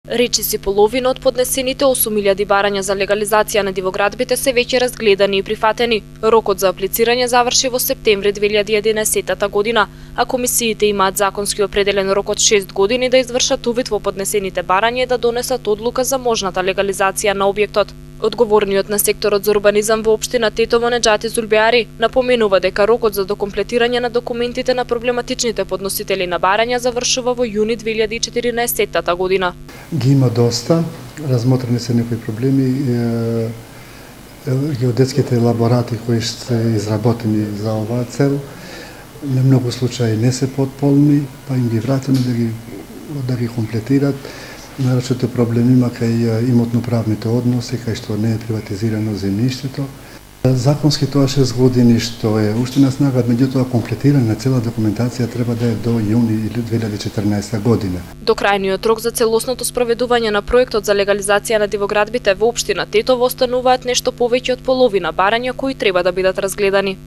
Речиси половина од поднесените 8.000 барања за легализација на дивоградбите се веќе разгледани и прифатени. Рокот за аплицирање заврши во септември 2011 година, а комисиите имаат законски определен рок од 6 години да извршат увид во поднесените барања и да донесат одлука за можната легализација на објектот. Одговорниот на секторот за урбанизам во општина Тетово Неџати Зулбеари напоменува дека рокот за докомплетирање на документите на проблематичните подносители на барања завршува во јуни 2014 година. Ги има доста, размотрени се некои проблеми, геодетските елаборати кои се изработени за оваа цел, на многу случаи не се потполни, па им ги вратиме да ги комплетират. Нарочито проблем има кај имотно-правните односи, кај што не е приватизирано земјиштето. Законски тоа 6 години што е уште на снага, меѓутоа комплетирање на цела документација треба да е до јуни 2014 година. До крајниот рок за целосното спроведување на проектот за легализација на дивоградбите во општина Тетово остануваат нешто повеќе од половина барања кои треба да бидат разгледани.